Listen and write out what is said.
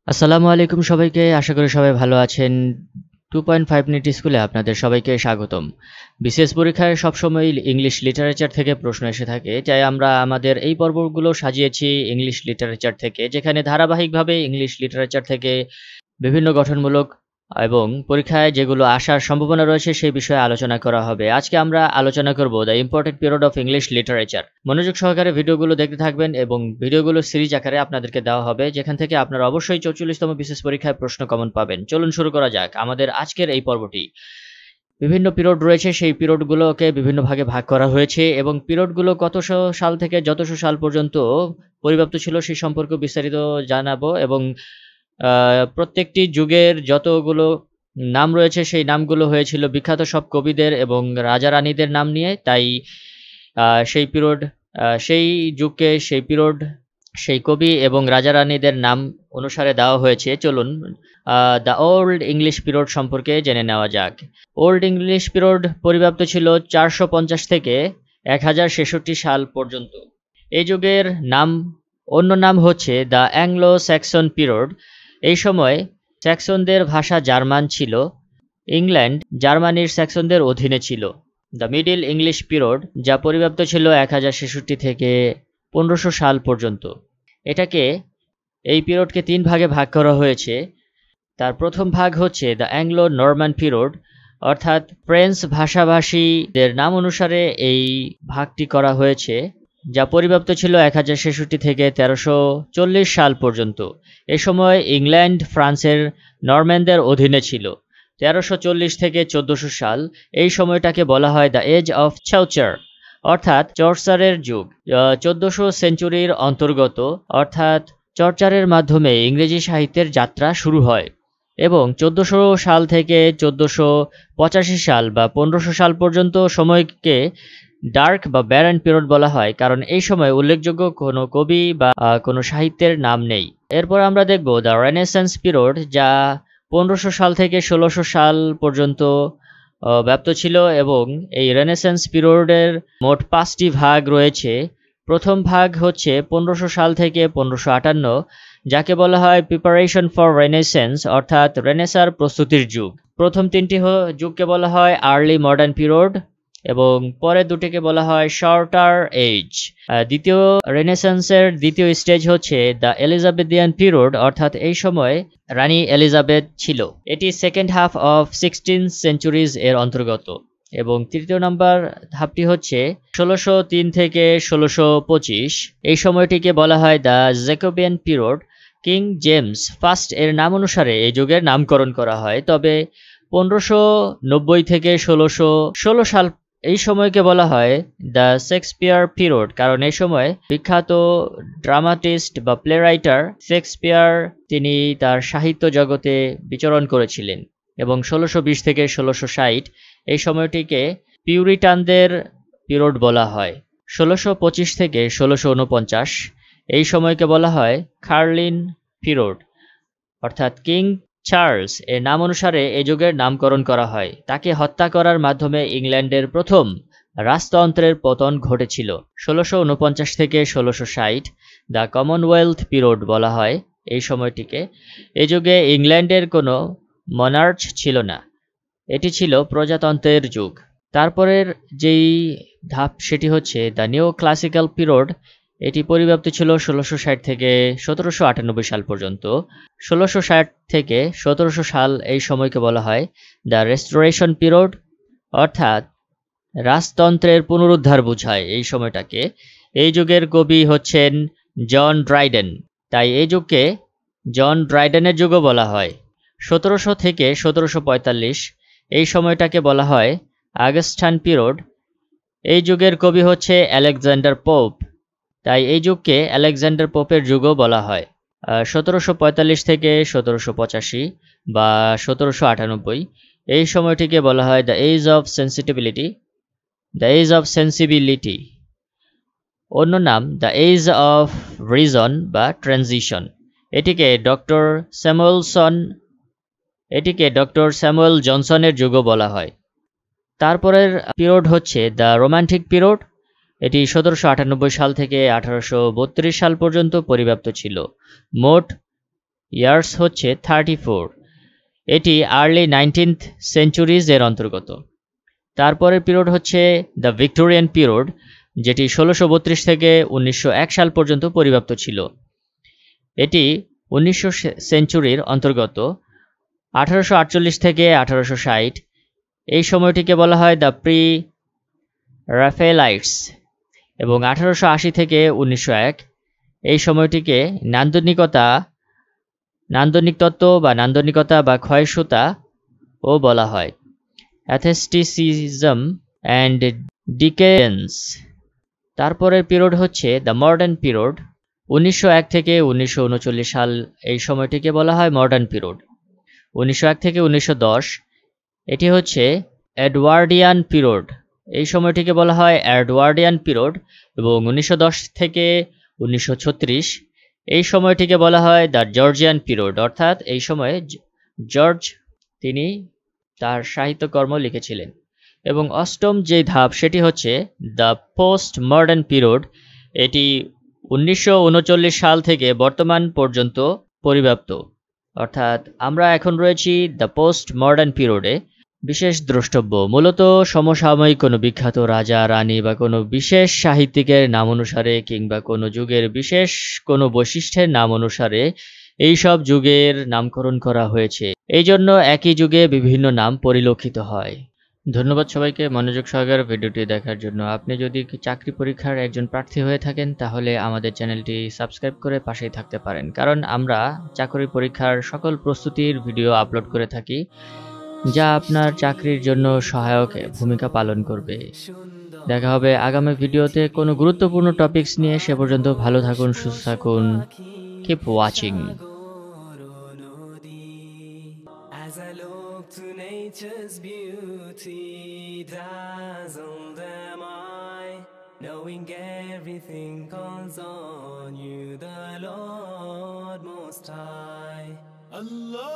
আসসালামু আলাইকুম সবাইকে। আশা করি সবাই ভালো আছেন। 2.5 মিনিট স্কুলে আপনাদের সবাইকে স্বাগতম। বিসিএস পরীক্ষায় সবসময় ইংলিশ লিটারেচার থেকে প্রশ্ন এসে থাকে, তাই আমরা আমাদের এই পর্বগুলো সাজিয়েছি ইংলিশ লিটারেচার থেকে, যেখানে ধারাবাহিকভাবে ইংলিশ লিটারেচার থেকে বিভিন্ন গঠনমূলক এবং পরীক্ষায় যেগুলো আসার সম্ভাবনা রয়েছে সেই বিষয়ে আলোচনা করা হবে। আজকে আমরা আলোচনা করব the important period of English literature. মনোযোগ সহকারে ভিডিওগুলো দেখতে থাকবেন এবং ভিডিওগুলো সিরিজ আকারে আপনাদেরকে দেওয়া হবে, যেখান থেকে আপনারা অবশ্যই 44তম বিসিএস পরীক্ষায় প্রশ্ন কমন পাবেন। চলুন শুরু করা যাক আমাদের আজকের এই পর্বটি। বিভিন্ন পিরিয়ড রয়েছে, সেই পিরিয়ডগুলোকে বিভিন্ন ভাগে ভাগ করা হয়েছে এবং পিরিয়ডগুলো কতশো সাল থেকে যতশো সাল পর্যন্ত পরিব্যাপ্ত ছিল সেই সম্পর্কে বিস্তারিত জানাবো এবং প্রত্যেকটি যুগের যতগুলো নাম রয়েছে সেই নামগুলো হয়েছিল বিখ্যাত সব কবিদের এবং রাজা রানীদের নাম নিয়ে। তাই সেই পিরিয়ড, সেই যুগকে, সেই পিরিয়ড, সেই কবি এবং রাজা রানীদের নাম অনুসারে দেওয়া হয়েছে। চলুন দ্য ওল্ড ইংলিশ পিরিয়ড সম্পর্কে জেনে নেওয়া যাক। ওল্ড ইংলিশ পিরিয়ড পরিব্যাপ্ত ছিল 450 থেকে 1066 সাল পর্যন্ত। এই যুগের অন্য নাম হচ্ছে দ্য অ্যাংলো স্যাক্সন পিরিয়ড। এই সময় স্যাক্সনদের ভাষা জার্মান ছিল। ইংল্যান্ড জার্মানির স্যাক্সনদের অধীনে ছিল। দ্য মিডল ইংলিশ পিরিয়ড, যা পরিব্যাপ্ত ছিল 1066 থেকে 1500 সাল পর্যন্ত। এই পিরিয়ডকে 3 ভাগে ভাগ করা হয়েছে। তার প্রথম ভাগ হচ্ছে দ্য অ্যাংলো নরমান পিরিয়ড, অর্থাৎ ফ্রেঞ্চ ভাষাভাষীদের নাম অনুসারে এই ভাগটি করা হয়েছে, যা পরিব্যাপ্ত ছিল 1066 থেকে 1340 সাল পর্যন্ত। এ সময় ইংল্যান্ড ফ্রান্সের নরম্যানদের অধীনে ছিল। 1340 থেকে 1400 সাল, এই সময়টাকে বলা হয় দ্য এজ অফ চার্চার, অর্থাৎ চর্চারের যুগ। 1400 সেঞ্চুরির অন্তর্গত, অর্থাৎ চর্চারের মাধ্যমে ইংরেজি সাহিত্যের যাত্রা শুরু হয় এবং 1400 সাল থেকে 1485 সাল বা 1500 সাল পর্যন্ত সময়কে ডার্ক বা ব্যারন পিরিয়ড বলা হয়, কারণ এই সময় উল্লেখযোগ্য কোনো কবি বা কোনো সাহিত্যের নাম নেই। এরপর আমরা দেখব দ্য রেনেসান্স পিরিয়ড, যা 1500 সাল থেকে 1600 সাল পর্যন্ত ব্যাপ্ত ছিল এবং এই রেনেসান্স পিরিয়ডের মোট 5টি ভাগ রয়েছে। প্রথম ভাগ হচ্ছে 1500 সাল থেকে 1558, যাকে বলা হয় প্রিপারেশন ফর রেনেসান্স, অর্থাৎ রেনেসার প্রস্তুতির যুগ। প্রথম 3টি যুগকে বলা হয় আর্লি মডার্ন পিরিয়ড এবং পরের দুটিকে বলা হয় শর্টার এজ। দ্বিতীয় রেনেসান্সের দ্বিতীয় স্টেজ হচ্ছে দ্য এলিজাবেথিয়ান পিরিয়ড, অর্থাৎ এই সময় রানী এলিজাবেথ ছিল। এটি second half of 16th centuries এর অন্তর্গত। এবং তৃতীয় নম্বর ধাপটি হচ্ছে 1603 থেকে 1625। এই সময়টিকে বলা হয় the Jacobian period. King James first এর নাম অনুসারে এই যুগের নামকরণ করা হয়। তবে 1590 থেকে 1616 সাল, এই সময়কে বলা হয় দ্য শেক্সপিয়ার পিরিয়ড, কারণ এই সময় বিখ্যাত ড্রামাটিস্ট বা প্লে রাইটার শেক্সপিয়ার তিনি তার সাহিত্য জগতে বিচরণ করেছিলেন। এবং 1620 থেকে 1660 এই সময়টিকে পিউরিটানদের পিরিয়ড বলা হয়। 1625 থেকে 1649 এই সময়কে বলা হয় কার্লিন পিরিয়ড, অর্থাৎ কিং চার্লস এর নাম অনুসারে এই যুগের নামকরণ করা হয়। তাকে হত্যা করার মাধ্যমে ইংল্যান্ডের প্রথম রাজতন্ত্রের পতন ঘটেছিল। 1649 থেকে 1660 দ্য কমনওয়েলথ পিরিয়ড বলা হয় এই সময়টিকে। এই যুগে ইংল্যান্ডের কোনো মনার্চ ছিল না, এটি ছিল প্রজাতন্ত্রের যুগ। তারপরের যেই ধাপ সেটি হচ্ছে দ্য নিউ ক্লাসিক্যাল পিরিয়ড। এটি পরিব্যাপ্ত ছিল 1660 থেকে 1798 সাল পর্যন্ত। 1660 থেকে 1700 সাল এই সময়কে বলা হয় দ্য রেস্টোরেশন পিরিয়ড, অর্থাৎ রাজতন্ত্রের পুনরুদ্ধার বোঝায় এই সময়টাকে। এই যুগের কবি হচ্ছেন জন ড্রাইডেন, তাই এই যুগকে জন ড্রাইডেনের যুগও বলা হয়। 1700 থেকে 1745 এই সময়টাকে বলা হয় আগস্টান পিরিয়ড। এই যুগের কবি হচ্ছে আলেকজান্ডার পোপ, তাই এই যুগকে আলেকজান্ডার পোপের যুগও বলা হয়। 1745 থেকে 1785 বা 1798 এই সময়টিকে বলা হয় দ্য এজ অফ সেন্সিবিলিটি, অন্য নাম দ্য এজ অফ রিজন বা ট্রানজিশন। এটিকে ডক্টর স্যামুয়েল জনসনের যুগও বলা হয়। তারপরের পিরিয়ড হচ্ছে দ্য রোমান্টিক পিরিয়ড। এটি 1798 সাল থেকে 1832 সাল পর্যন্ত পরিব্যাপ্ত ছিল। মোট ইয়ার্স হচ্ছে 34। এটি আর্লি 19th সেঞ্চুরিজ এর অন্তর্গত। তারপরের পিরিয়ড হচ্ছে দ্য ভিক্টোরিয়ান পিরিয়ড, যেটি 1632 থেকে 1901 সাল পর্যন্ত পরিব্যাপ্ত ছিল। এটি 1900 সেঞ্চুরির অন্তর্গত। 1848 থেকে 1860 এই সময়টিকে বলা হয় দ্য প্রি রাফেলাইটস, এবং 1880 থেকে 1901 এই সময়টিকে নান্দনিক তত্ত্ব বা নান্দনিকতা বা ক্ষয়সূতা ও বলা হয়, অ্যাথেস্টিসিজম অ্যান্ড ডিকেডেন্স। তারপরের পিরিয়ড হচ্ছে দ্য মডার্ন পিরিয়ড, 1901 থেকে 1939 সাল এই সময়টিকে বলা হয় মডার্ন পিরিয়ড। 1901 থেকে 1910 এটি হচ্ছে এডওয়ার্ডিয়ান পিরিয়ড, এই সময়টিকে বলা হয় এডওয়ার্ডিয়ান পিরিয়ড, এবং 1910 থেকে 1936 এই সময়টিকে বলা হয় দ্য জর্জিয়ান পিরিয়ড, অর্থাৎ এই সময়ে জর্জ তিনি তার সাহিত্যকর্ম লিখেছিলেন। এবং অষ্টম যে ধাপ সেটি হচ্ছে দ্য পোস্ট মডার্ন পিরিয়ড, এটি 1939 সাল থেকে বর্তমান পর্যন্ত পরিব্যাপ্ত, অর্থাৎ আমরা এখন রয়েছি দ্য পোস্ট মডার্ন পিরিয়ডে। বিশেষ দ্রষ্টব্য, মূলত সমসাময়িক কোনো বিখ্যাত রাজা রানী বা কোনো বিশেষ সাহিত্যিকের নাম অনুসারে কিংবা কোনো যুগের বিশেষ কোনো বৈশিষ্ট্যের নাম অনুসারে এই সব যুগের নামকরণ করা হয়েছে, এই জন্য একই যুগে বিভিন্ন নাম পরিলক্ষিত হয়। ধন্যবাদ সবাইকে মনোযোগ সহকারে ভিডিওটি দেখার জন্য। আপনি যদি চাকরি পরীক্ষার একজন প্রার্থী হয়ে থাকেন তাহলে আমাদের চ্যানেলটি সাবস্ক্রাইব করে পাশেই থাকতে পারেন, কারণ আমরা চাকরি পরীক্ষার সকল প্রস্তুতির ভিডিও আপলোড করে থাকি, যা আপনার চাকরির জন্য সহায়ক ভূমিকা পালন করবে। দেখা হবে আগামী ভিডিওতে কোনো গুরুত্বপূর্ণ টপিকস নিয়ে। সে পর্যন্ত ভালো থাকুন, সুস্থ থাকুন। Keep watching. As I look to nature's beauty, dazzled am I, knowing everything calls on you, the Lord Most High. Allah